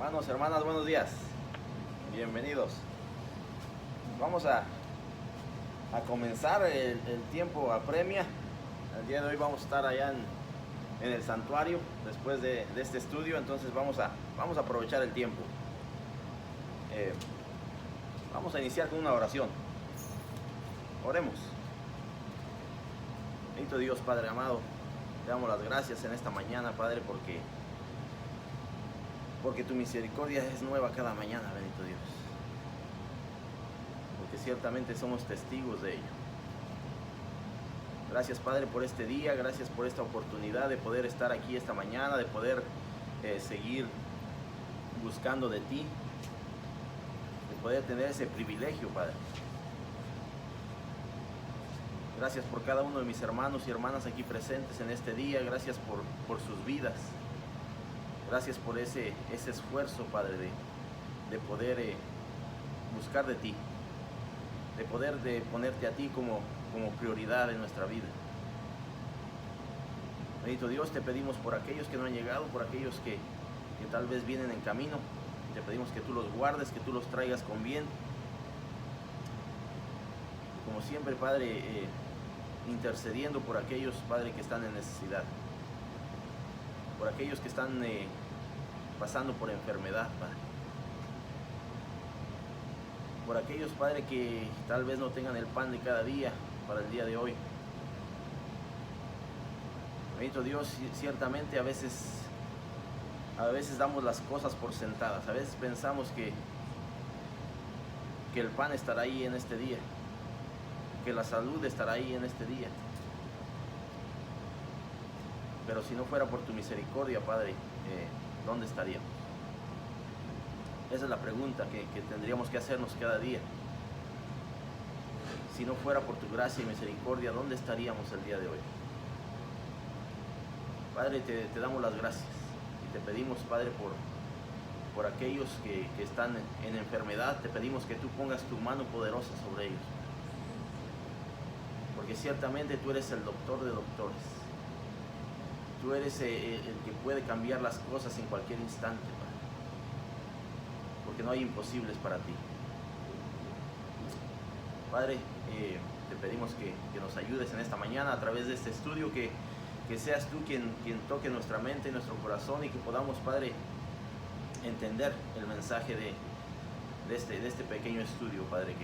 Hermanos, hermanas, buenos días. Bienvenidos. Vamos a comenzar el tiempo apremia. El día de hoy vamos a estar allá en el santuario después de este estudio, entonces vamos a aprovechar el tiempo. Vamos a iniciar con una oración. Oremos. Bendito Dios, Padre amado, te damos las gracias en esta mañana, Padre, porque tu misericordia es nueva cada mañana, bendito Dios. Porque ciertamente somos testigos de ello. Gracias, Padre, por este día, gracias por esta oportunidad de poder estar aquí esta mañana, de poder seguir buscando de ti, de poder tener ese privilegio, Padre. Gracias por cada uno de mis hermanos y hermanas aquí presentes en este día, gracias por sus vidas. Gracias por ese esfuerzo, Padre, de poder buscar de ti, de poder ponerte a ti como prioridad en nuestra vida. Bendito Dios, te pedimos por aquellos que no han llegado, por aquellos que tal vez vienen en camino, te pedimos que tú los guardes, que tú los traigas con bien. Como siempre, Padre, intercediendo por aquellos, Padre, que están en necesidad, por aquellos que están pasando por enfermedad, Padre, por aquellos, Padre, que tal vez no tengan el pan de cada día para el día de hoy. Bendito Dios, ciertamente a veces damos las cosas por sentadas, a veces pensamos que el pan estará ahí en este día, que la salud estará ahí en este día. Pero si no fuera por tu misericordia, Padre, ¿dónde estaríamos? Esa es la pregunta que tendríamos que hacernos cada día. Si no fuera por tu gracia y misericordia, ¿dónde estaríamos el día de hoy? Padre, te damos las gracias y te pedimos, Padre, por aquellos que están en enfermedad, te pedimos que tú pongas tu mano poderosa sobre ellos. Porque ciertamente tú eres el doctor de doctores. Tú eres el que puede cambiar las cosas en cualquier instante, Padre. Porque no hay imposibles para ti. Padre, te pedimos que nos ayudes en esta mañana a través de este estudio, que seas tú quien toque nuestra mente y nuestro corazón y que podamos, Padre, entender el mensaje de este pequeño estudio, Padre,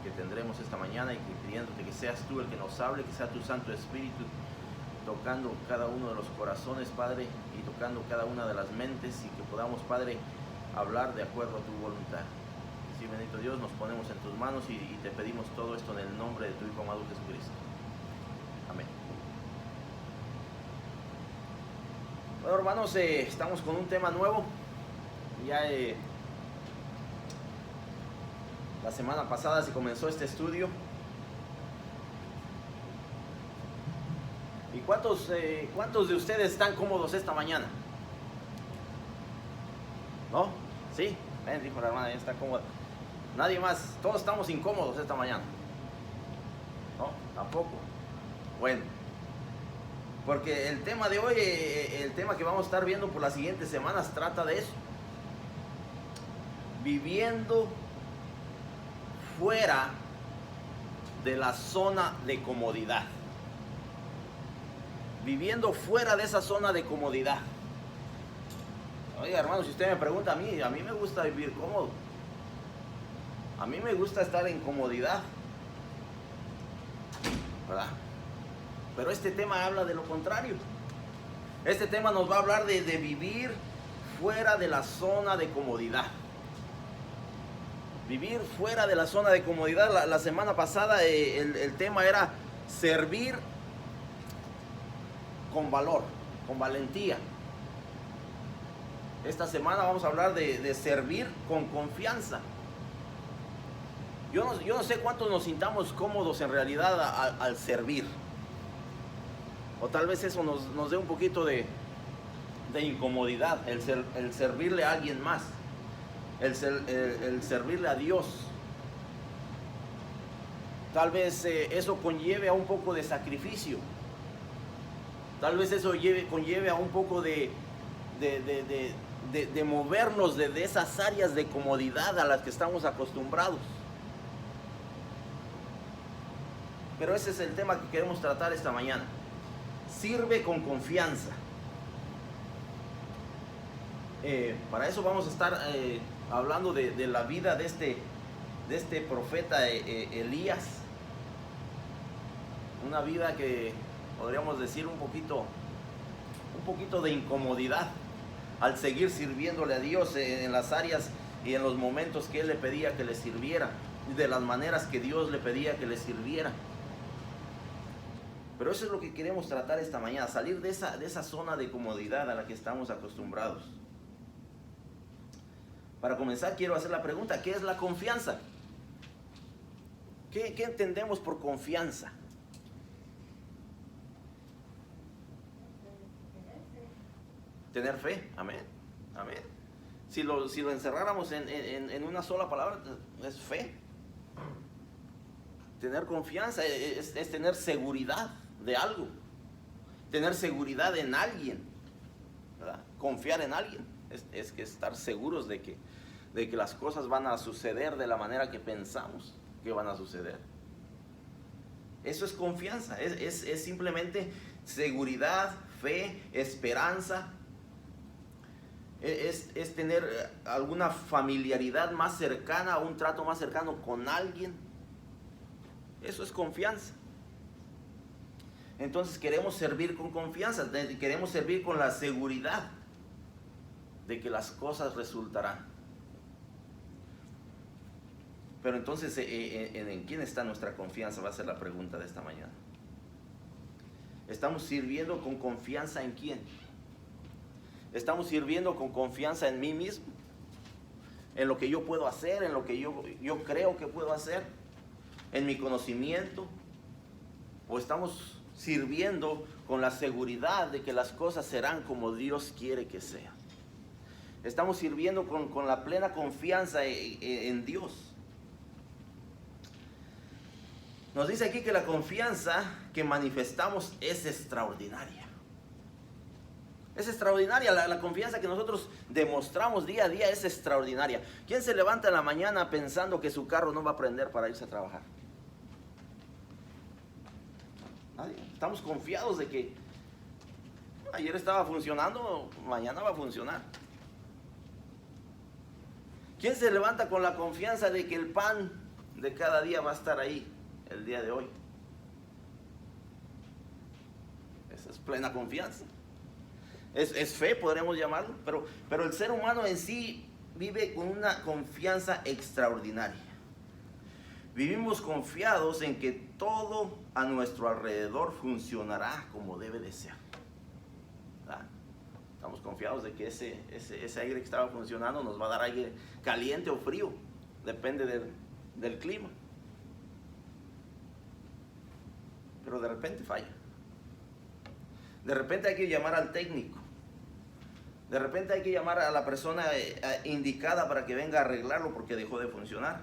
que tendremos esta mañana, y que pidiéndote que seas tú el que nos hable, que sea tu Santo Espíritu tocando cada uno de los corazones, Padre, y tocando cada una de las mentes, y que podamos, Padre, hablar de acuerdo a tu voluntad. Sí, bendito Dios, nos ponemos en tus manos y te pedimos todo esto en el nombre de tu Hijo amado Jesucristo. Amén. Bueno, hermanos, estamos con un tema nuevo. Ya la semana pasada se comenzó este estudio. ¿Y cuántos de ustedes están cómodos esta mañana? ¿No? ¿Sí? Ven, dijo la hermana, ya está cómoda. Nadie más, todos estamos incómodos esta mañana. ¿No? Tampoco. Bueno, porque el tema de hoy, el tema que vamos a estar viendo por las siguientes semanas, trata de eso. Viviendo fuera de la zona de comodidad. Viviendo fuera de esa zona de comodidad. Oiga, hermano, si usted me pregunta a mí me gusta vivir cómodo. A mí me gusta estar en comodidad, ¿verdad? Pero este tema habla de lo contrario. Este tema nos va a hablar de vivir fuera de la zona de comodidad. Vivir fuera de la zona de comodidad. La semana pasada el tema era servir con valor, con valentía. Esta semana vamos a hablar de servir con confianza. Yo no sé cuántos nos sintamos cómodos en realidad al servir. O tal vez eso nos dé un poquito de incomodidad, el servirle a alguien más, el servirle a Dios. Tal vez eso conlleve a un poco de sacrificio. Tal vez eso conlleve a un poco de de movernos de esas áreas de comodidad a las que estamos acostumbrados. Pero ese es el tema que queremos tratar esta mañana. Sirve con confianza. Para eso vamos a estar hablando de la vida de este profeta Elías. Una vida que podríamos decir un poquito de incomodidad al seguir sirviéndole a Dios en las áreas y en los momentos que Él le pedía que le sirviera, de las maneras que Dios le pedía que le sirviera. Pero eso es lo que queremos tratar esta mañana, salir de esa zona de comodidad a la que estamos acostumbrados. Para comenzar, quiero hacer la pregunta: ¿qué es la confianza? ¿Qué entendemos por confianza? Tener fe, amén, amén. Si lo encerráramos en una sola palabra, es fe. Tener confianza es tener seguridad de algo, tener seguridad en alguien, ¿verdad? Confiar en alguien es que estar seguros de que las cosas van a suceder de la manera que pensamos que van a suceder. Eso es confianza, es simplemente seguridad, fe, esperanza. Es tener alguna familiaridad más cercana, un trato más cercano con alguien. Eso es confianza. Entonces queremos servir con confianza, queremos servir con la seguridad de que las cosas resultarán. Pero entonces, ¿en quién está nuestra confianza? Va a ser la pregunta de esta mañana. ¿Estamos sirviendo con confianza en quién? ¿Estamos sirviendo con confianza en mí mismo? ¿En lo que yo puedo hacer? ¿En lo que yo creo que puedo hacer? ¿En mi conocimiento? ¿O estamos sirviendo con la seguridad de que las cosas serán como Dios quiere que sean? Estamos sirviendo con la plena confianza en Dios. Nos dice aquí que la confianza que manifestamos es extraordinaria. Es extraordinaria, la confianza que nosotros demostramos día a día es extraordinaria. ¿Quién se levanta en la mañana pensando que su carro no va a prender para irse a trabajar? Nadie. Estamos confiados de que ayer estaba funcionando, mañana va a funcionar. ¿Quién se levanta con la confianza de que el pan de cada día va a estar ahí el día de hoy? Esa es plena confianza. Es fe, podremos llamarlo, pero el ser humano en sí vive con una confianza extraordinaria. Vivimos confiados en que todo a nuestro alrededor funcionará como debe de ser. ¿Verdad? Estamos confiados de que ese aire que estaba funcionando nos va a dar aire caliente o frío, depende del clima. Pero de repente falla. De repente hay que llamar al técnico. De repente hay que llamar a la persona indicada para que venga a arreglarlo porque dejó de funcionar.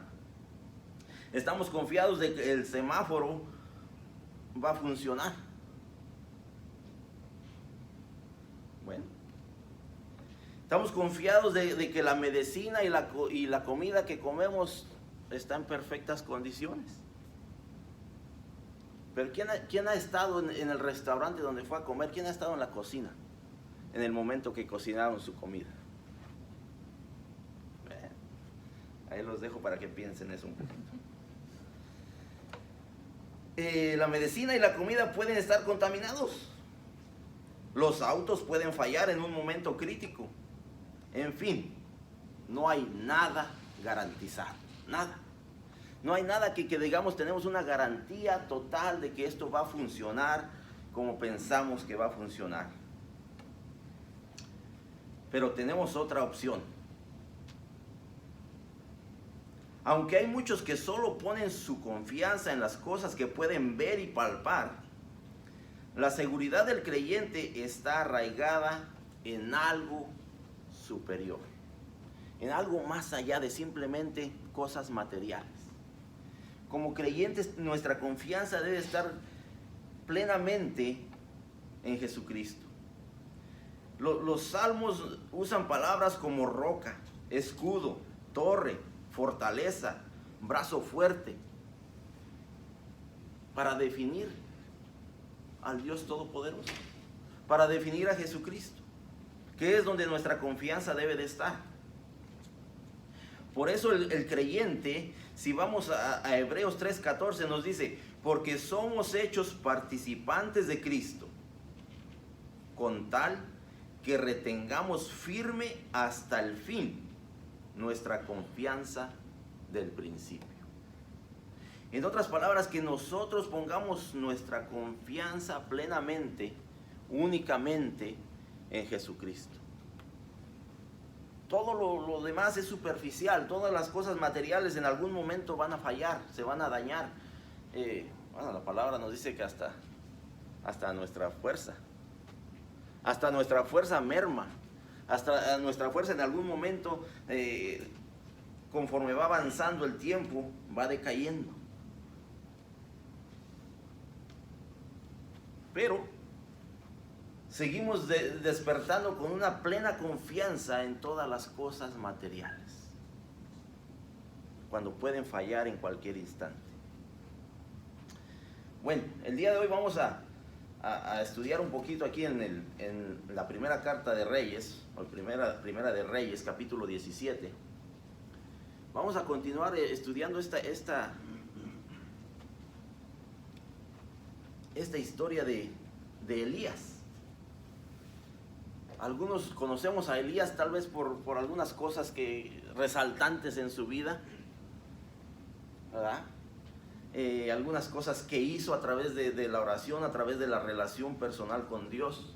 Estamos confiados de que el semáforo va a funcionar. Bueno. Estamos confiados de que la medicina y la comida que comemos está en perfectas condiciones. Pero ¿quién ha estado en el restaurante donde fue a comer? ¿Quién ha estado en la cocina en el momento que cocinaron su comida? Ahí los dejo para que piensen eso un poquito. La medicina y la comida pueden estar contaminados. Los autos pueden fallar en un momento crítico. En fin, no hay nada garantizado, nada. No hay nada que digamos tenemos una garantía total de que esto va a funcionar como pensamos que va a funcionar. Pero tenemos otra opción. Aunque hay muchos que solo ponen su confianza en las cosas que pueden ver y palpar, la seguridad del creyente está arraigada en algo superior, en algo más allá de simplemente cosas materiales. Como creyentes, nuestra confianza debe estar plenamente en Jesucristo. Los salmos usan palabras como roca, escudo, torre, fortaleza, brazo fuerte, para definir al Dios Todopoderoso, para definir a Jesucristo, que es donde nuestra confianza debe de estar. Por eso el creyente, si vamos a Hebreos 3:14, nos dice, porque somos hechos participantes de Cristo, con tal que retengamos firme hasta el fin nuestra confianza del principio. En otras palabras, que nosotros pongamos nuestra confianza plenamente, únicamente en Jesucristo. Todo lo demás es superficial, todas las cosas materiales en algún momento van a fallar, se van a dañar. Bueno, la palabra nos dice que hasta nuestra fuerza merma, hasta nuestra fuerza en algún momento, conforme va avanzando el tiempo, va decayendo. Pero seguimos despertando con una plena confianza en todas las cosas materiales, cuando pueden fallar en cualquier instante. Bueno, el día de hoy vamos a estudiar un poquito aquí en la primera carta de Reyes, o primera de Reyes, capítulo 17. Vamos a continuar estudiando esta historia de Elías. Algunos conocemos a Elías tal vez por algunas cosas resaltantes en su vida, ¿verdad? Algunas cosas que hizo a través de la oración, a través de la relación personal con Dios,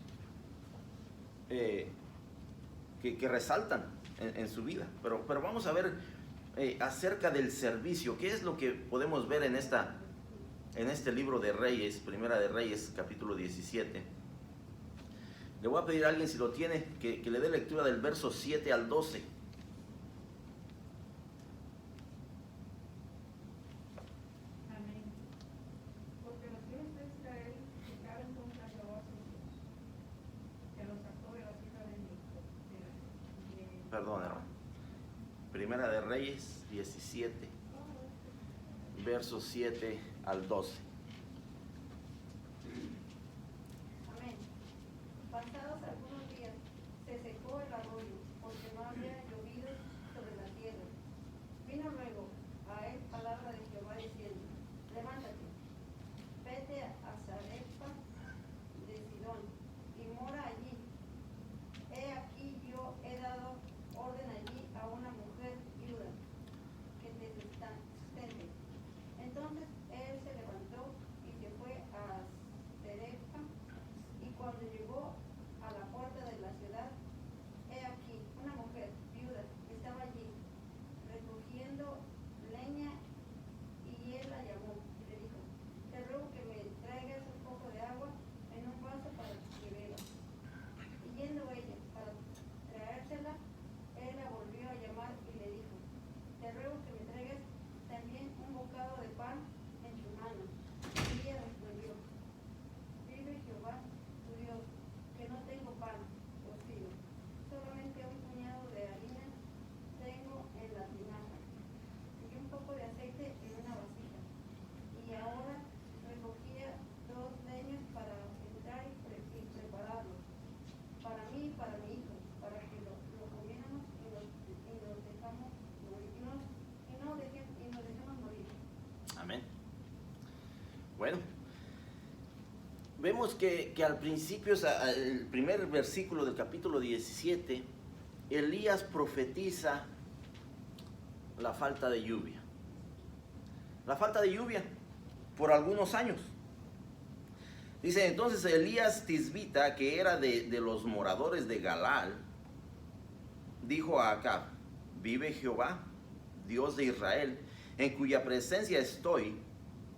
que resaltan en su vida. Pero vamos a ver acerca del servicio. ¿Qué es lo que podemos ver en este libro de Reyes, Primera de Reyes, capítulo 17? Le voy a pedir a alguien, si lo tiene, que le dé lectura del verso 7 al 12. Amén. Porque los hijos de Israel pecaron contra Jehová su Dios, que los sacó de la tierra de Egipto. Perdón, hermano. Primera de Reyes 17, versos 7 al 12. Amén. Pasados algunos días, se secó el arroyo, porque no había llovido sobre la tierra. Vino luego a él palabra de Jehová diciendo, levántate, vete a Sarepta de Sidón, y mora allí. He aquí yo he dado orden allí a una mujer viuda, que te sustente. Entonces él se levantó y se fue a Sarepta, y cuando llegó a la puerta de la ciudad, he aquí una mujer viuda que estaba allí recogiendo leña, y él la llamó y le dijo, te ruego que me traigas un poco de agua en un vaso para que beba. Y yendo ella para traérsela, él la volvió a llamar y le dijo, te ruego que me traigas también un bocado de pan en tu mano. Y ella respondió, vive Jehová tu Dios, que no tengo pan cocido, solamente un puñado de harina tengo en la tinaja, y un poco de aceite en una vasija. Y ahora recogía 2 leños para entrar y prepararlo, para mí y para mi hijo, para que lo comiéramos y nos dejamos morir, y nos dejemos morir. Amén. Bueno, vemos que al principio, el primer versículo del capítulo 17, Elías profetiza la falta de lluvia. La falta de lluvia por algunos años. Dice entonces Elías Tisbita, que era de los moradores de Galal, dijo a Acab, vive Jehová, Dios de Israel, en cuya presencia estoy,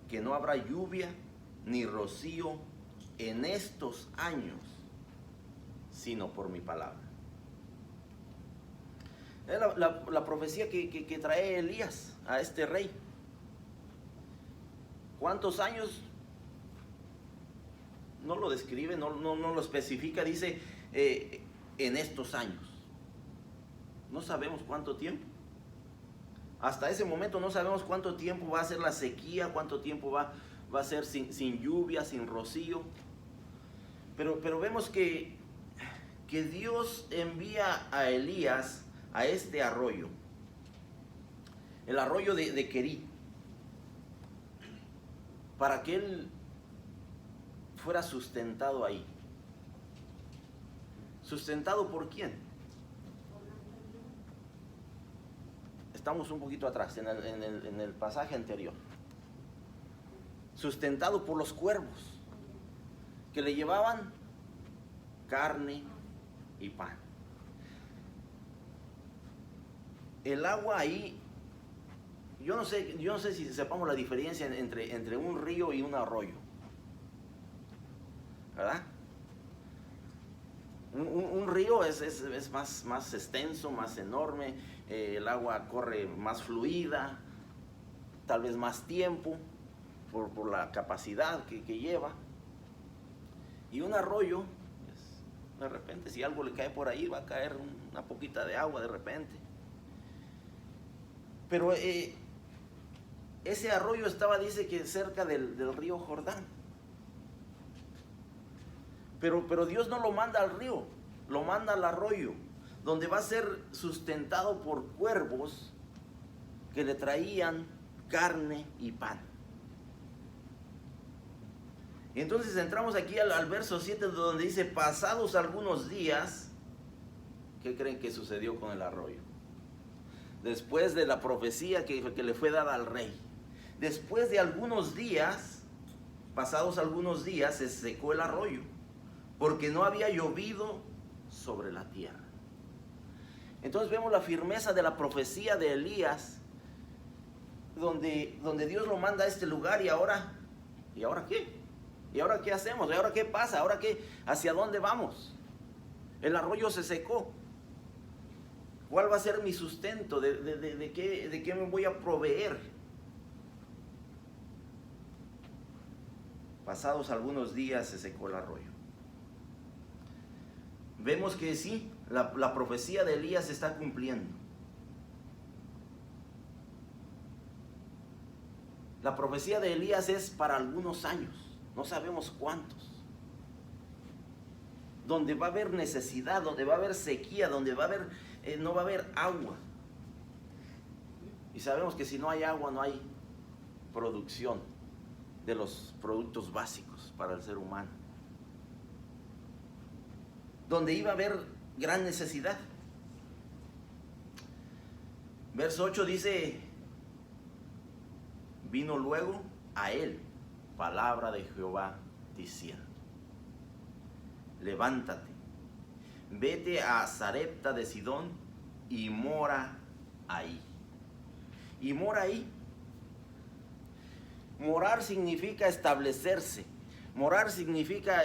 que no habrá lluvia ni rocío en estos años, sino por mi palabra. Es la profecía que trae Elías a este rey. ¿Cuántos años? No lo describe, no lo especifica. Dice, en estos años. No sabemos cuánto tiempo. Hasta ese momento no sabemos cuánto tiempo va a ser la sequía, cuánto tiempo va a ser sin lluvia, sin rocío. Pero vemos que Dios envía a Elías a este arroyo, el arroyo de Querit, para que él fuera sustentado ahí. ¿Sustentado por quién? Estamos un poquito atrás, en el pasaje anterior. Sustentado por los cuervos, que le llevaban carne y pan. El agua ahí, yo no sé si sepamos la diferencia entre un río y un arroyo, ¿verdad? Un río es más extenso, más enorme, el agua corre más fluida, tal vez más tiempo por la capacidad que lleva. Y un arroyo, de repente, si algo le cae por ahí, va a caer una poquita de agua de repente. Pero ese arroyo estaba, dice que cerca del río Jordán. Pero Dios no lo manda al río, lo manda al arroyo, donde va a ser sustentado por cuervos que le traían carne y pan. Y entonces entramos aquí al verso 7, donde dice: pasados algunos días, ¿qué creen que sucedió con el arroyo? Después de la profecía que le fue dada al rey, después de algunos días, pasados algunos días, se secó el arroyo, porque no había llovido sobre la tierra. Entonces vemos la firmeza de la profecía de Elías, donde Dios lo manda a este lugar. ¿Y ahora qué? ¿Y ahora qué hacemos? ¿Y ahora qué pasa? ¿Ahora qué? ¿Hacia dónde vamos? El arroyo se secó. ¿Cuál va a ser mi sustento? ¿De qué me voy a proveer? Pasados algunos días se secó el arroyo. Vemos que sí, la profecía de Elías se está cumpliendo. La profecía de Elías es para algunos años, no sabemos cuántos. Donde va a haber necesidad, donde va a haber sequía, donde no va a haber agua. Y sabemos que si no hay agua, no hay producción de los productos básicos para el ser humano. Donde iba a haber gran necesidad. Verso 8 dice: vino luego a él palabra de Jehová diciendo: levántate, vete a Sarepta de Sidón y mora ahí. Y mora ahí. Morar significa establecerse. Morar significa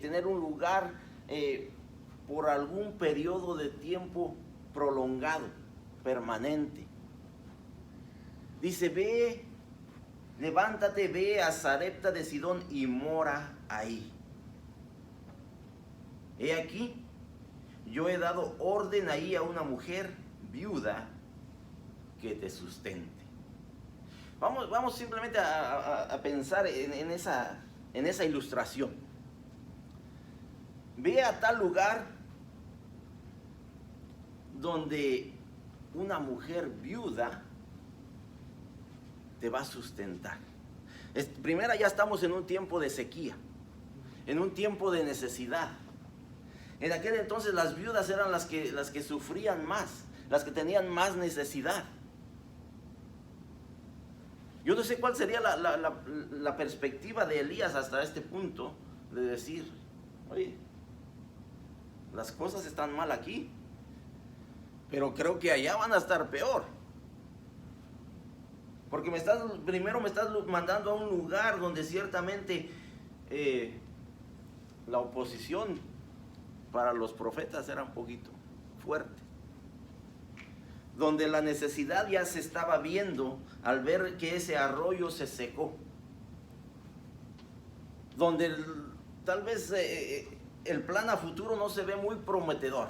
tener un lugar por algún periodo de tiempo prolongado, permanente. Dice: ve, levántate, ve a Sarepta de Sidón y mora ahí. He aquí, yo he dado orden ahí a una mujer viuda que te sustente. Vamos simplemente a pensar en esa ilustración. Ve a tal lugar donde una mujer viuda te va a sustentar. Primero, ya estamos en un tiempo de sequía, en un tiempo de necesidad. En aquel entonces las viudas eran las que sufrían más, las que tenían más necesidad. Yo no sé cuál sería la perspectiva de Elías hasta este punto, de decir: oye, las cosas están mal aquí, pero creo que allá van a estar peor. Porque primero me estás mandando a un lugar donde ciertamente la oposición para los profetas era un poquito fuerte. Donde la necesidad ya se estaba viendo al ver que ese arroyo se secó. Donde tal vez el plan a futuro no se ve muy prometedor.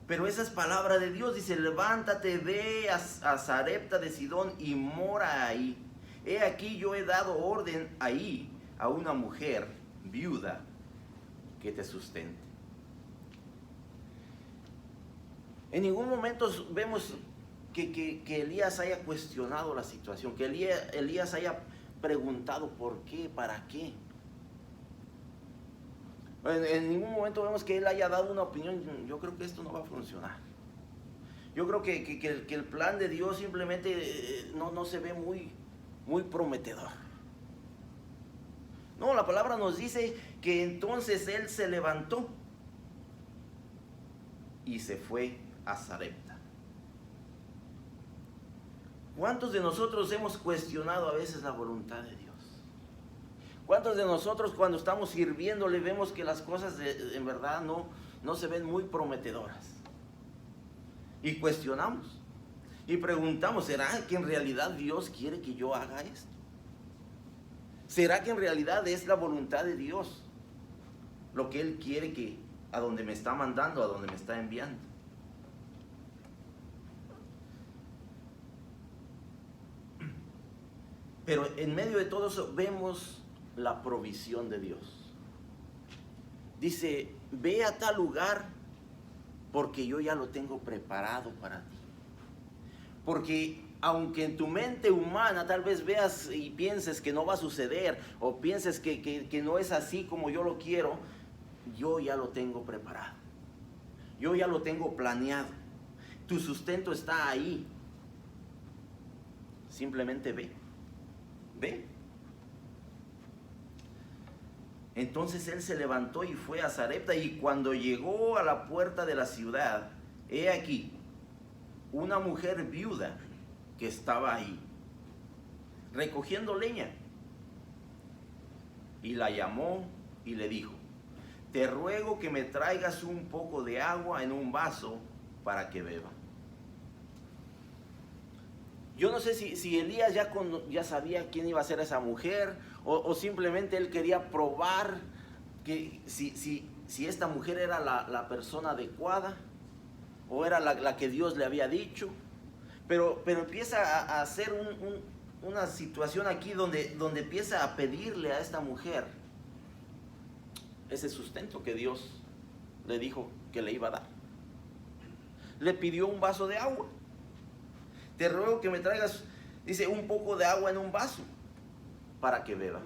Pero esa es palabra de Dios. Dice, levántate, ve a Sarepta de Sidón y mora ahí. He aquí yo he dado orden ahí a una mujer viuda que te sustente. En ningún momento vemos que Elías haya cuestionado la situación, que Elías haya preguntado por qué, para qué. En ningún momento vemos que él haya dado una opinión. Yo creo que esto no va a funcionar. Yo creo que el plan de Dios simplemente no se ve muy prometedor. No, la palabra nos dice que entonces él se levantó y se fue a Sarepta. ¿Cuántos de nosotros hemos cuestionado a veces la voluntad de Dios? ¿Cuántos de nosotros cuando estamos sirviéndole vemos que las cosas en verdad no se ven muy prometedoras? Y cuestionamos y preguntamos, ¿será que en realidad Dios quiere que yo haga esto? ¿Será que en realidad es la voluntad de Dios lo que Él quiere que a donde me está mandando, a donde me está enviando? Pero en medio de todo eso vemos la provisión de Dios. Dice, ve a tal lugar porque yo ya lo tengo preparado para ti. Porque aunque en tu mente humana tal vez veas y pienses que no va a suceder, o pienses que no es así como yo lo quiero, yo ya lo tengo preparado. Yo ya lo tengo planeado. Tu sustento está ahí. Simplemente ve. Ve. Entonces él se levantó y fue a Sarepta, y cuando llegó a la puerta de la ciudad, he aquí una mujer viuda que estaba ahí recogiendo leña, y la llamó y le dijo, te ruego que me traigas un poco de agua en un vaso para que beba. Yo no sé si Elías ya sabía quién iba a ser esa mujer, o simplemente él quería probar que si esta mujer era la persona adecuada, o era la que Dios le había dicho. Pero empieza a hacer una situación aquí donde empieza a pedirle a esta mujer ese sustento que Dios le dijo que le iba a dar. Le pidió un vaso de agua. Te ruego que me traigas, dice, un poco de agua en un vaso para que beba.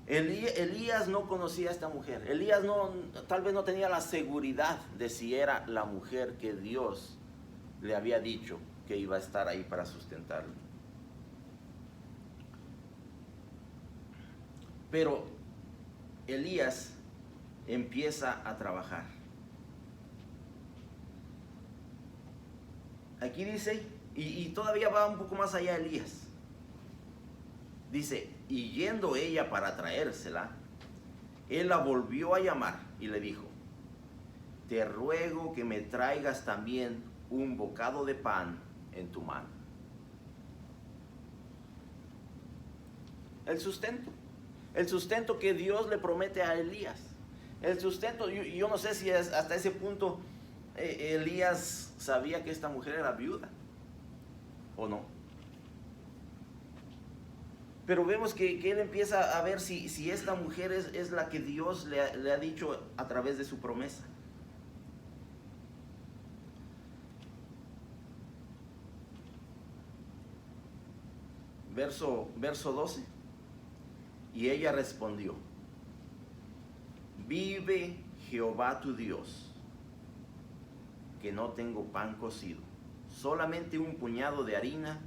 Elías no conocía a esta mujer. Elías tal vez no tenía la seguridad de si era la mujer que Dios le había dicho que iba a estar ahí para sustentarlo. Pero Elías empieza a trabajar. Aquí dice, y todavía va un poco más allá Elías. Dice, y yendo ella para traérsela, él la volvió a llamar y le dijo, te ruego que me traigas también un bocado de pan en tu mano. El sustento que Dios le promete a Elías. El sustento, yo no sé si hasta ese punto Elías sabía que esta mujer era viuda o no. Pero vemos que él empieza a ver si esta mujer es la que Dios le ha dicho a través de su promesa. Verso 12. Y ella respondió, vive Jehová tu Dios, que no tengo pan cocido, solamente un puñado de harina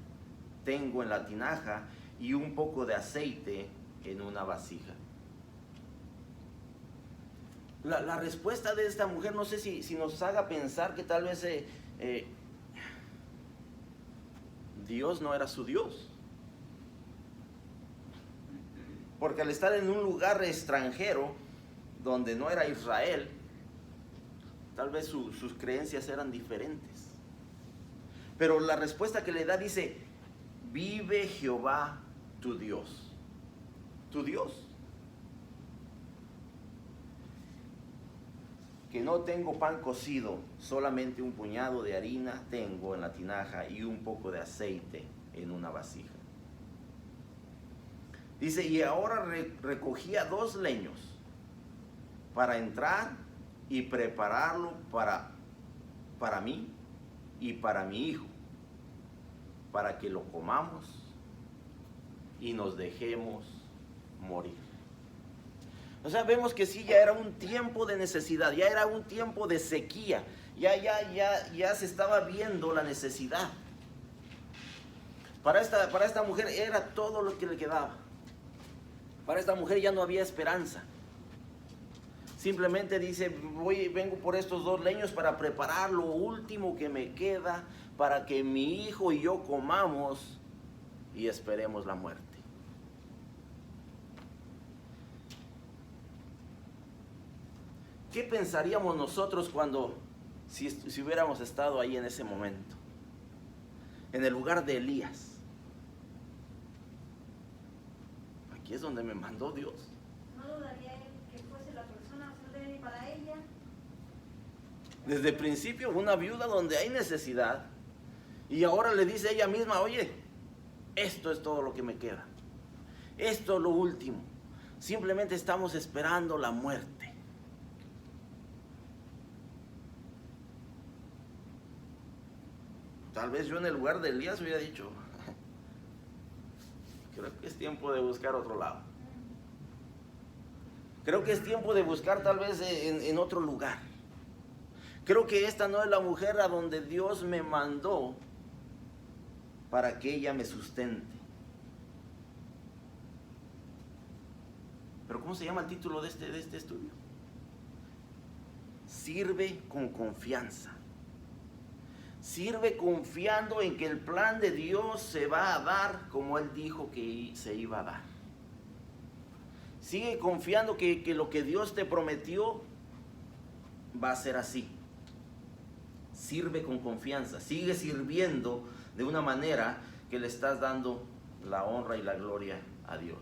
tengo en la tinaja y un poco de aceite en una vasija. La respuesta de esta mujer, no sé si nos haga pensar que tal vez Dios no era su Dios. Porque al estar en un lugar extranjero, donde no era Israel, tal vez sus creencias eran diferentes. Pero la respuesta que le da dice, vive Jehová tu Dios. Tu Dios. que no tengo pan cocido, solamente un puñado de harina tengo en la tinaja y un poco de aceite en una vasija. Dice, y ahora recogía 2 leños para entrar y prepararlo para mí y para mi hijo, para que lo comamos y nos dejemos morir. O sea, vemos que sí, ya era un tiempo de necesidad, ya era un tiempo de sequía, ya se estaba viendo la necesidad. Para esta mujer era todo lo que le quedaba. Para esta mujer ya no había esperanza. Simplemente dice, vengo por estos 2 leños para preparar lo último que me queda, para que mi hijo y yo comamos y esperemos la muerte. ¿Qué pensaríamos nosotros si hubiéramos estado ahí en ese momento? En el lugar de Elías. Aquí es donde me mandó Dios. ¿No dudaría él que fuese la persona a ser de él para ella? Desde el principio, una viuda donde hay necesidad. Y ahora le dice ella misma, oye, esto es todo lo que me queda. Esto es lo último. Simplemente estamos esperando la muerte. Tal vez yo en el lugar de Elías hubiera dicho, creo que es tiempo de buscar otro lado. Creo que es tiempo de buscar tal vez en otro lugar. Creo que esta no es la mujer a donde Dios me mandó para que ella me sustente. Pero ¿cómo se llama el título de este estudio? Sirve con confianza. Sirve confiando en que el plan de Dios se va a dar como Él dijo que se iba a dar. Sigue confiando que lo que Dios te prometió va a ser así. Sirve con confianza. Sigue sirviendo de una manera que le estás dando la honra y la gloria a Dios.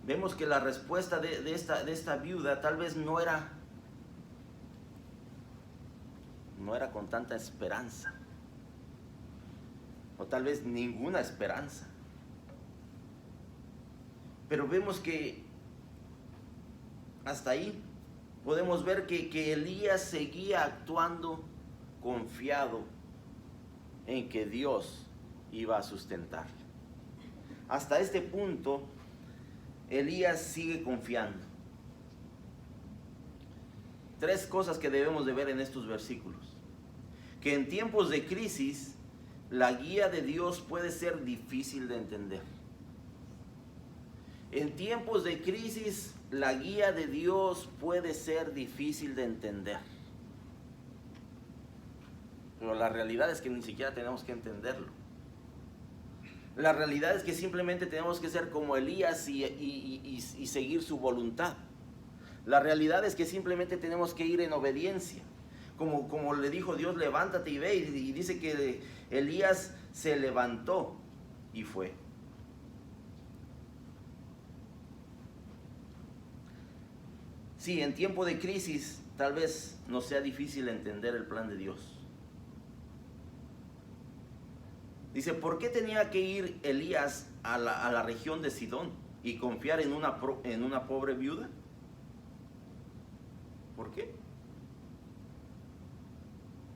Vemos que la respuesta de esta viuda tal vez no era con tanta esperanza, o tal vez ninguna esperanza. Pero vemos que hasta ahí podemos ver que Elías seguía actuando confiado en que Dios iba a sustentarle. Hasta este punto Elías sigue confiando. 3 cosas que debemos de ver en estos versículos. Que en tiempos de crisis, la guía de Dios puede ser difícil de entender. En tiempos de crisis, la guía de Dios puede ser difícil de entender. Pero la realidad es que ni siquiera tenemos que entenderlo. La realidad es que simplemente tenemos que ser como Elías y seguir su voluntad. La realidad es que simplemente tenemos que ir en obediencia. Como le dijo Dios, levántate y ve. Y dice que Elías se levantó y fue. Sí, en tiempo de crisis tal vez nos sea difícil entender el plan de Dios. Dice, ¿por qué tenía que ir Elías a la región de Sidón y confiar en una pobre viuda? ¿Por qué?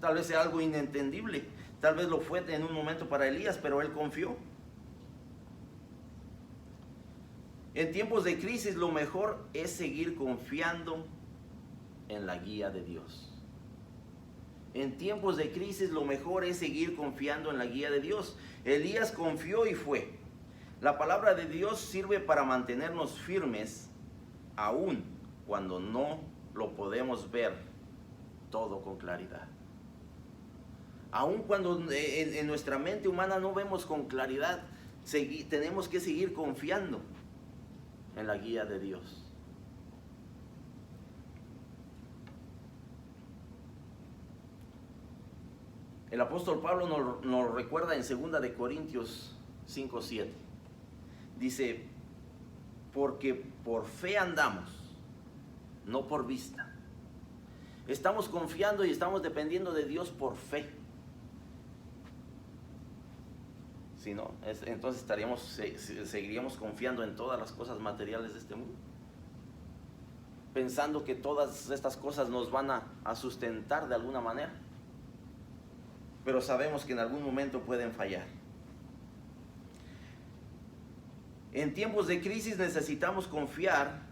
Tal vez sea algo inentendible. Tal vez lo fue en un momento para Elías, pero él confió. En tiempos de crisis lo mejor es seguir confiando en la guía de Dios. En tiempos de crisis lo mejor es seguir confiando en la guía de Dios. Elías confió y fue. La palabra de Dios sirve para mantenernos firmes aún cuando no lo podemos ver todo con claridad. Aún cuando en nuestra mente humana no vemos con claridad, tenemos que seguir confiando en la guía de Dios. El apóstol Pablo nos recuerda en 2 de Corintios 5:7. Dice, porque por fe andamos, no por vista. Estamos confiando y estamos dependiendo de Dios por fe. Si no, entonces seguiríamos confiando en todas las cosas materiales de este mundo, pensando que todas estas cosas nos van a sustentar de alguna manera, pero sabemos que en algún momento pueden fallar. En tiempos de crisis necesitamos confiar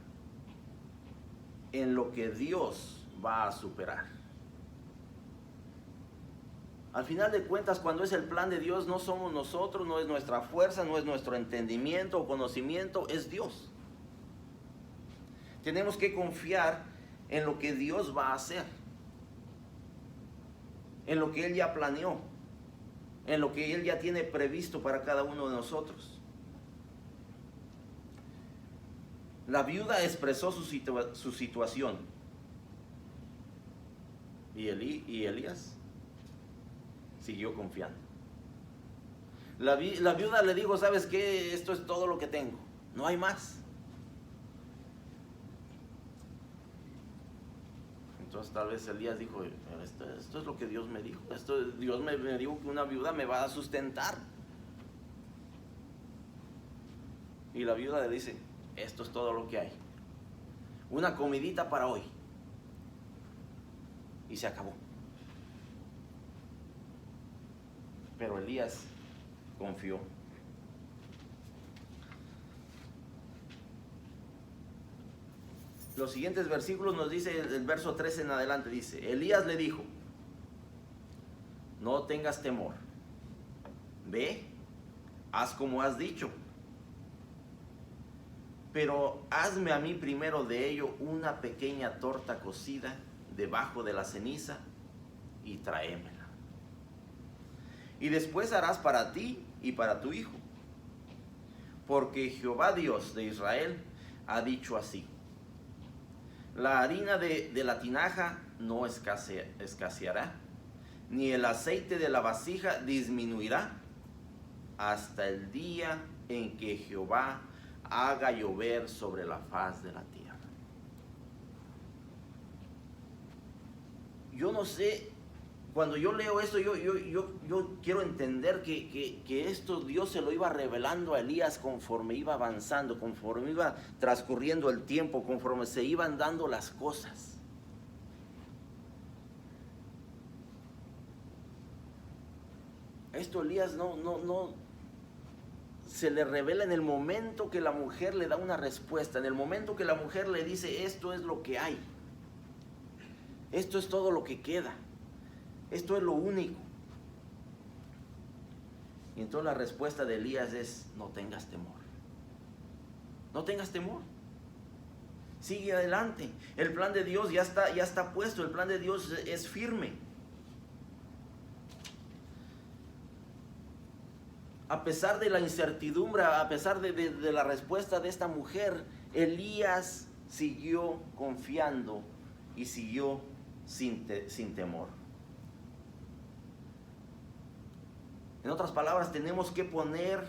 en lo que Dios va a superar. Al final de cuentas, cuando es el plan de Dios, no somos nosotros, no es nuestra fuerza, no es nuestro entendimiento o conocimiento, es Dios. Tenemos que confiar en lo que Dios va a hacer, en lo que Él ya planeó, en lo que Él ya tiene previsto para cada uno de nosotros. La viuda expresó su situación. Y Elías siguió confiando. La viuda le dijo, ¿sabes qué? Esto es todo lo que tengo, no hay más. Entonces tal vez Elías dijo, esto es lo que Dios me dijo. Dios me dijo que una viuda me va a sustentar. Y la viuda le dice, esto es todo lo que hay. Una comidita para hoy. Y se acabó. Pero Elías confió. Los siguientes versículos nos dice, el verso 13 en adelante dice, Elías le dijo, no tengas temor, ve, haz como has dicho, pero hazme a mí primero de ello una pequeña torta cocida debajo de la ceniza y tráemela. Y después harás para ti y para tu hijo, porque Jehová Dios de Israel ha dicho así, la harina de la tinaja no escaseará, ni el aceite de la vasija disminuirá, hasta el día en que Jehová haga llover sobre la faz de la tierra. Yo no sé, cuando yo leo esto, yo quiero entender que esto Dios se lo iba revelando a Elías conforme iba avanzando, conforme iba transcurriendo el tiempo, conforme se iban dando las cosas. Esto Elías no se le revela en el momento que la mujer le da una respuesta, en el momento que la mujer le dice, esto es lo que hay, esto es todo lo que queda. Esto es lo único. Y entonces la respuesta de Elías es, no tengas temor. No tengas temor. Sigue adelante. El plan de Dios ya está puesto. El plan de Dios es firme. A pesar de la incertidumbre, a pesar de la respuesta de esta mujer, Elías siguió confiando y siguió sin temor. En otras palabras, tenemos que poner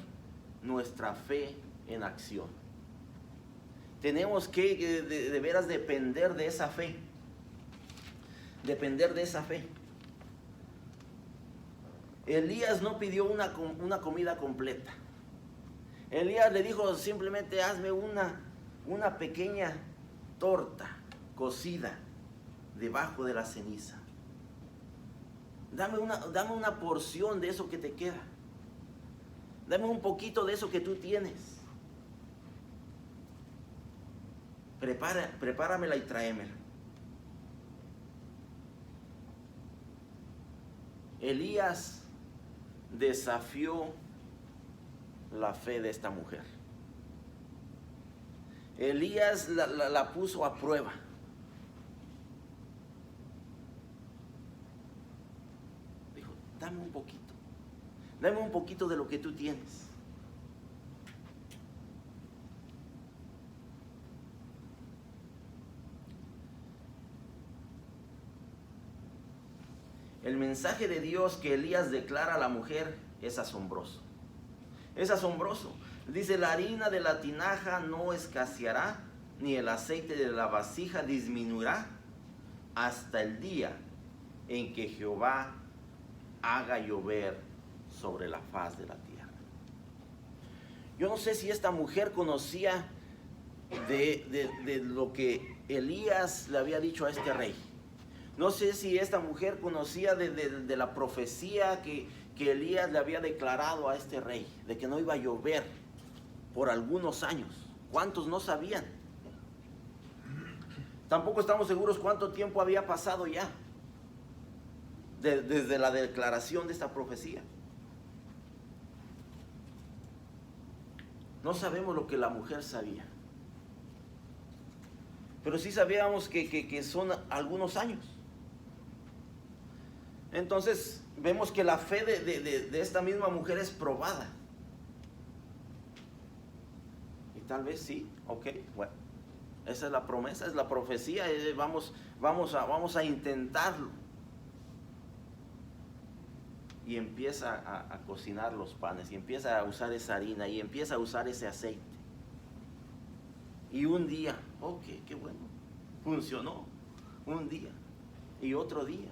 nuestra fe en acción. Tenemos que de veras depender de esa fe. Depender de esa fe. Elías no pidió una comida completa. Elías le dijo simplemente, hazme una pequeña torta cocida debajo de la ceniza. Dame una porción de eso que te queda. Dame un poquito de eso que tú tienes. Prepáramela y tráemela. Elías desafió la fe de esta mujer. Elías la puso a prueba. Dame un poquito de lo que tú tienes. El mensaje de Dios que Elías declara a la mujer es asombroso. Es asombroso. Dice, la harina de la tinaja no escaseará, ni el aceite de la vasija disminuirá, hasta el día en que Jehová haga llover sobre la faz de la tierra. Yo no sé si esta mujer conocía de lo que Elías le había dicho a este rey. No sé si esta mujer conocía de la profecía que Elías le había declarado a este rey, de que no iba a llover por algunos años. ¿Cuántos no sabían? Tampoco estamos seguros cuánto tiempo había pasado ya desde la declaración de esta profecía. No sabemos lo que la mujer sabía, pero sí sabíamos que son algunos años. Entonces vemos que la fe de esta misma mujer es probada. Y tal vez sí, ok, bueno, esa es la promesa, es la profecía, vamos a intentarlo. Y empieza a cocinar los panes, y empieza a usar esa harina, y empieza a usar ese aceite. Y un día, ok, qué bueno, funcionó. Un día y otro día.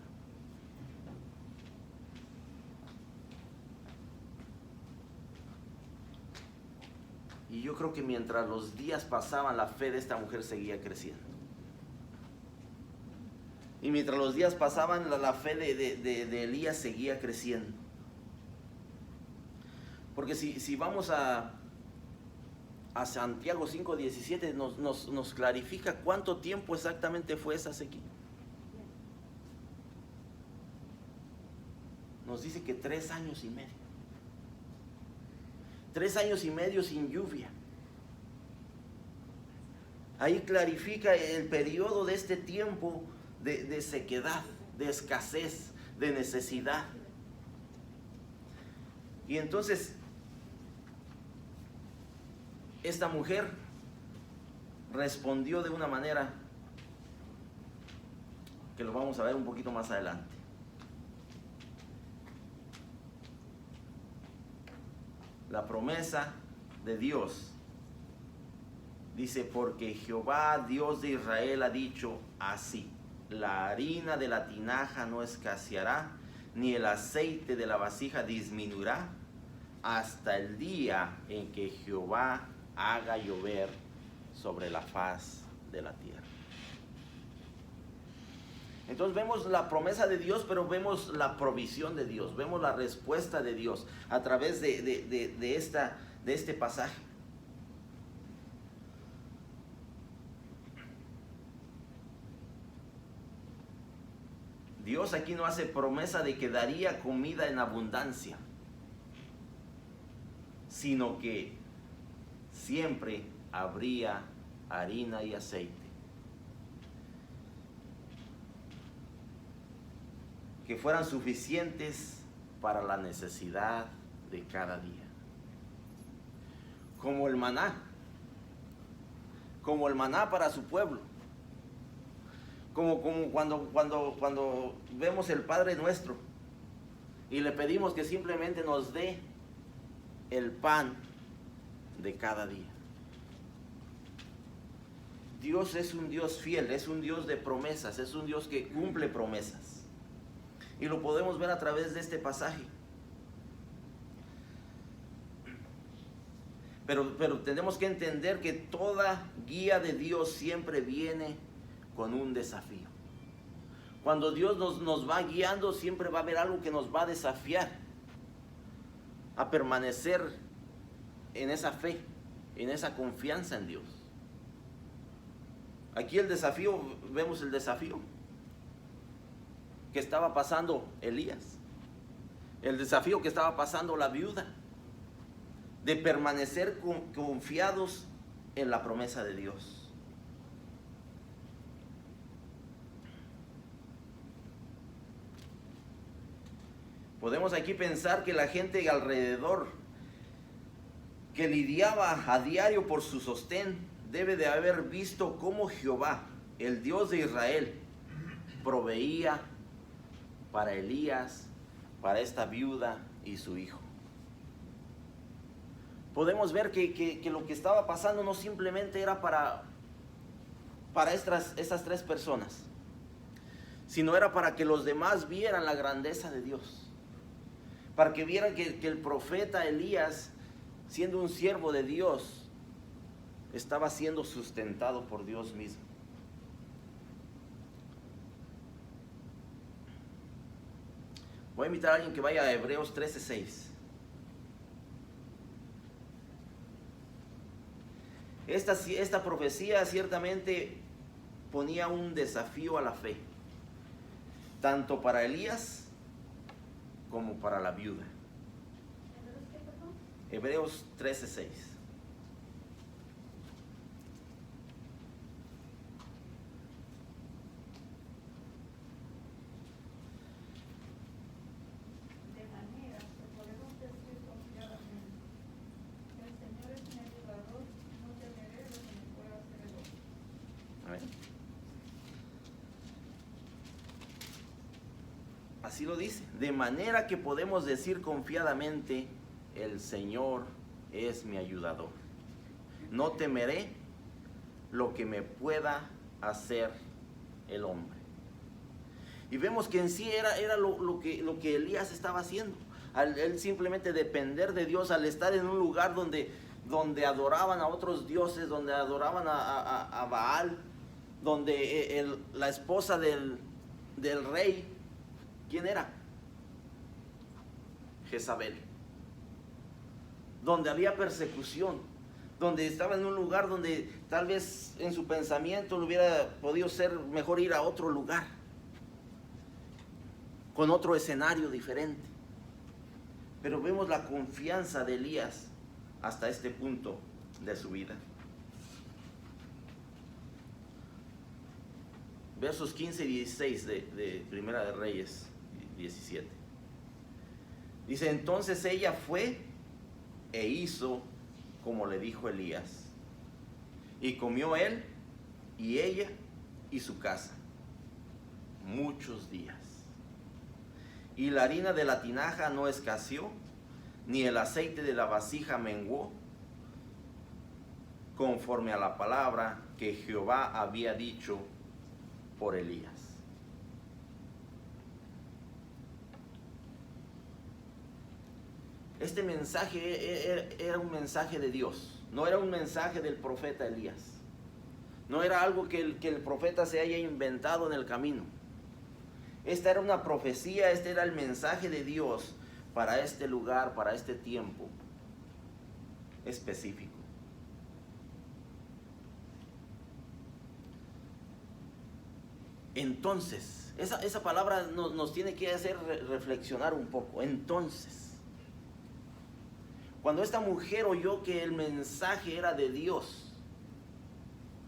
Y yo creo que mientras los días pasaban, la fe de esta mujer seguía creciendo. Y mientras los días pasaban, la fe de Elías seguía creciendo. Porque si vamos a Santiago 5:17, nos clarifica cuánto tiempo exactamente fue esa sequía. Nos dice que 3 años y medio. 3 años y medio sin lluvia. Ahí clarifica el periodo de este tiempo de sequedad, de escasez, de necesidad. Y entonces, esta mujer respondió de una manera que lo vamos a ver un poquito más adelante. La promesa de Dios dice, porque Jehová, Dios de Israel, ha dicho así: la harina de la tinaja no escaseará, ni el aceite de la vasija disminuirá, hasta el día en que Jehová haga llover sobre la faz de la tierra. Entonces vemos la promesa de Dios, pero vemos la provisión de Dios, vemos la respuesta de Dios a través de este pasaje. Dios aquí no hace promesa de que daría comida en abundancia, sino que siempre habría harina y aceite que fueran suficientes para la necesidad de cada día. Como el maná para su pueblo. Como cuando vemos el Padre Nuestro y le pedimos que simplemente nos dé el pan de cada día. Dios es un Dios fiel, es un Dios de promesas, es un Dios que cumple promesas. Y lo podemos ver a través de este pasaje. Pero tenemos que entender que toda guía de Dios siempre viene con un desafío. Cuando Dios nos va guiando, siempre va a haber algo que nos va a desafiar a permanecer en esa fe, en esa confianza en Dios. Aquí vemos el desafío que estaba pasando Elías, el desafío que estaba pasando la viuda, de permanecer confiados en la promesa de Dios. Podemos aquí pensar que la gente alrededor que lidiaba a diario por su sostén debe de haber visto cómo Jehová, el Dios de Israel, proveía para Elías, para esta viuda y su hijo. podemos ver que lo que estaba pasando no simplemente era para estas 3 personas, sino era para que los demás vieran la grandeza de Dios, para que vieran que el profeta Elías, siendo un siervo de Dios, estaba siendo sustentado por Dios mismo. Voy a invitar a alguien que vaya a Hebreos 13:6. Esta profecía ciertamente ponía un desafío a la fe, tanto para Elías como para la viuda. Hebreos 13:6. De manera que podemos decir confiadamente, el Señor es mi ayudador, no temeré lo que me pueda hacer el hombre. A ver. Así lo dice. De manera que podemos decir confiadamente, el Señor es mi ayudador. No temeré lo que me pueda hacer el hombre. Y vemos que en sí era lo que Elías estaba haciendo. Al él simplemente depender de Dios, al estar en un lugar donde adoraban a otros dioses, donde adoraban a Baal, donde la esposa del rey, ¿quién era? Jezabel. Donde había persecución, donde estaba en un lugar donde tal vez en su pensamiento le hubiera podido ser mejor ir a otro lugar, con otro escenario diferente. Pero vemos la confianza de Elías hasta este punto de su vida. Versos 15 y 16 de Primera de Reyes 17. Dice, entonces ella fue e hizo como le dijo Elías. Y comió él y ella y su casa muchos días. Y la harina de la tinaja no escaseó, ni el aceite de la vasija menguó, conforme a la palabra que Jehová había dicho por Elías. Este mensaje era un mensaje de Dios, no era un mensaje del profeta Elías. No era algo que el profeta se haya inventado en el camino. Esta era una profecía, este era el mensaje de Dios para este lugar, para este tiempo específico. Entonces, esa palabra nos tiene que hacer reflexionar un poco. Entonces, cuando esta mujer oyó que el mensaje era de Dios,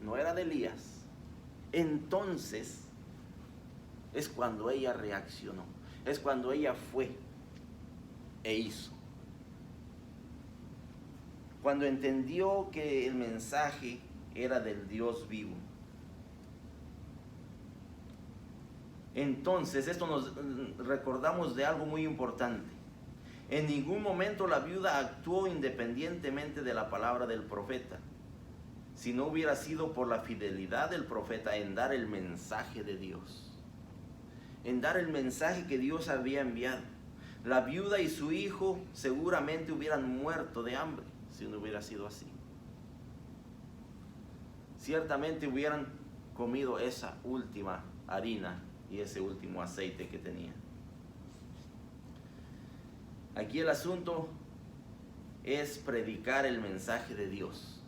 no era de Elías, entonces es cuando ella reaccionó, es cuando ella fue e hizo. Cuando entendió que el mensaje era del Dios vivo. Entonces, esto nos recordamos de algo muy importante. En ningún momento la viuda actuó independientemente de la palabra del profeta, si no hubiera sido por la fidelidad del profeta en dar el mensaje de Dios, en dar el mensaje que Dios había enviado. La viuda y su hijo seguramente hubieran muerto de hambre si no hubiera sido así. Ciertamente hubieran comido esa última harina y ese último aceite que tenía. Aquí el asunto es predicar el mensaje de Dios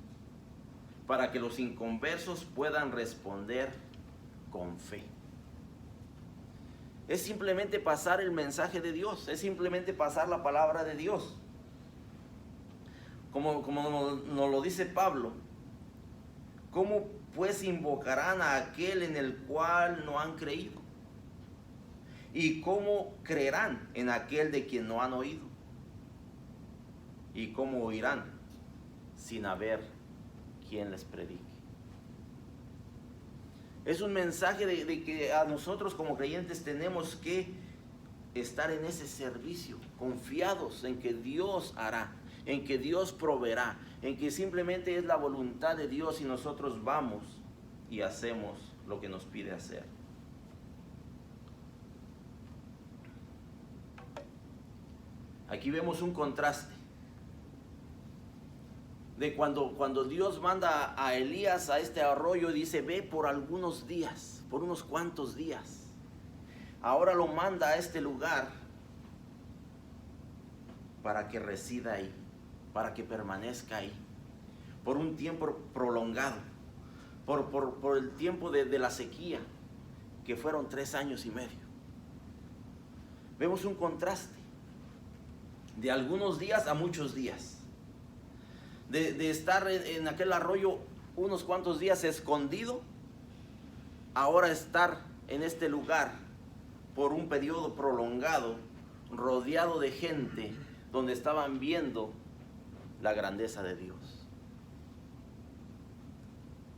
para que los inconversos puedan responder con fe. Es simplemente pasar el mensaje de Dios, es simplemente pasar la palabra de Dios. Como nos lo dice Pablo, ¿cómo pues invocarán a aquel en el cual no han creído? ¿Y cómo creerán en aquel de quien no han oído? ¿Y cómo oirán sin haber quien les predique? Es un mensaje de que a nosotros como creyentes tenemos que estar en ese servicio, confiados en que Dios hará, en que Dios proveerá, en que simplemente es la voluntad de Dios y nosotros vamos y hacemos lo que nos pide hacer. Aquí vemos un contraste de cuando Dios manda a Elías a este arroyo, dice, ve por algunos días, por unos cuantos días. Ahora lo manda a este lugar para que resida ahí, para que permanezca ahí, por un tiempo prolongado, por el tiempo de la sequía, que fueron 3 años y medio. Vemos un contraste, de algunos días a muchos días. De estar en aquel arroyo unos cuantos días escondido, ahora estar en este lugar por un periodo prolongado, rodeado de gente, donde estaban viendo la grandeza de Dios.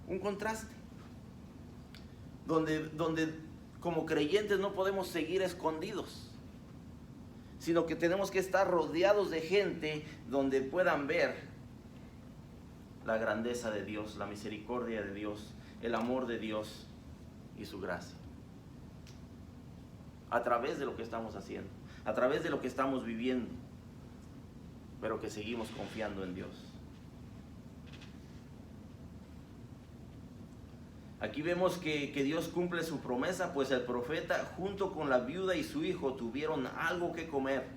Un contraste, donde como creyentes no podemos seguir escondidos, sino que tenemos que estar rodeados de gente donde puedan ver la grandeza de Dios, la misericordia de Dios, el amor de Dios y su gracia. A través de lo que estamos haciendo, a través de lo que estamos viviendo, pero que seguimos confiando en Dios. Aquí vemos que Dios cumple su promesa, pues el profeta junto con la viuda y su hijo tuvieron algo que comer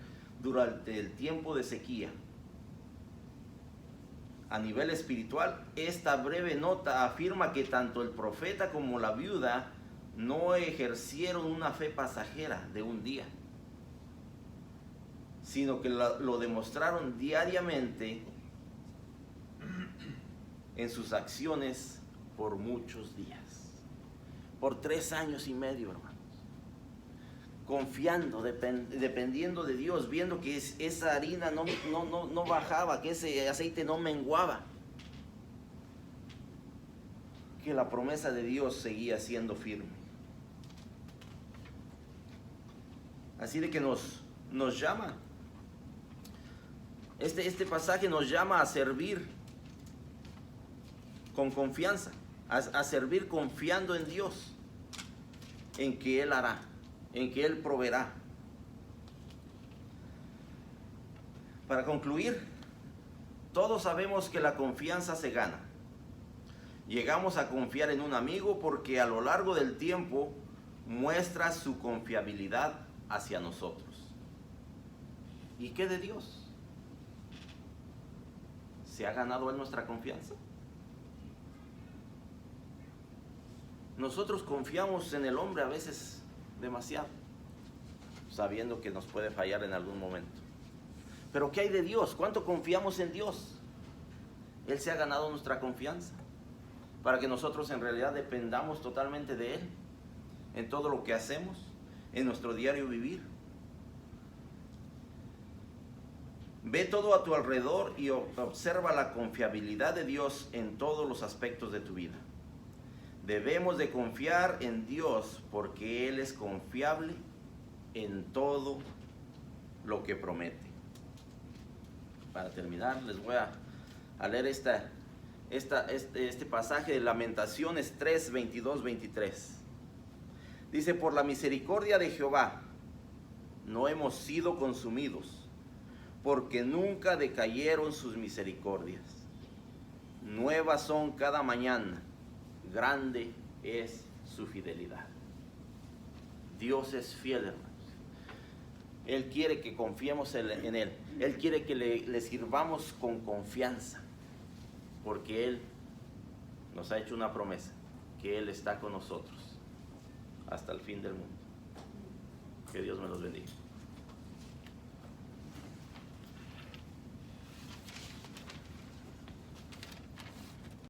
durante el tiempo de sequía. A nivel espiritual, esta breve nota afirma que tanto el profeta como la viuda no ejercieron una fe pasajera de un día, sino que lo demostraron diariamente en sus acciones por muchos días, por 3 años y medio, hermanos, confiando, dependiendo de Dios, viendo que esa harina no bajaba, que ese aceite no menguaba, que la promesa de Dios seguía siendo firme. Así de que nos llama, este pasaje nos llama a servir con confianza, a servir confiando en Dios, en que Él hará, en que Él proveerá. Para concluir, todos sabemos que la confianza se gana. Llegamos a confiar en un amigo porque a lo largo del tiempo muestra su confiabilidad hacia nosotros. ¿Y qué de Dios? ¿Se ha ganado Él nuestra confianza? Nosotros confiamos en el hombre a veces demasiado, sabiendo que nos puede fallar en algún momento. Pero ¿qué hay de Dios? ¿Cuánto confiamos en Dios? Él se ha ganado nuestra confianza para que nosotros en realidad dependamos totalmente de Él en todo lo que hacemos, en nuestro diario vivir. Ve todo a tu alrededor y observa la confiabilidad de Dios en todos los aspectos de tu vida. Debemos de confiar en Dios porque Él es confiable en todo lo que promete. Para terminar, les voy a leer este pasaje de Lamentaciones 3, 22, 23. Dice, por la misericordia de Jehová no hemos sido consumidos, porque nunca decayeron sus misericordias. Nuevas son cada mañana. Grande es su fidelidad. Dios es fiel, hermanos. Él quiere que confiemos en Él. Él quiere que le sirvamos con confianza, porque Él nos ha hecho una promesa, que Él está con nosotros hasta el fin del mundo. Que Dios me los bendiga.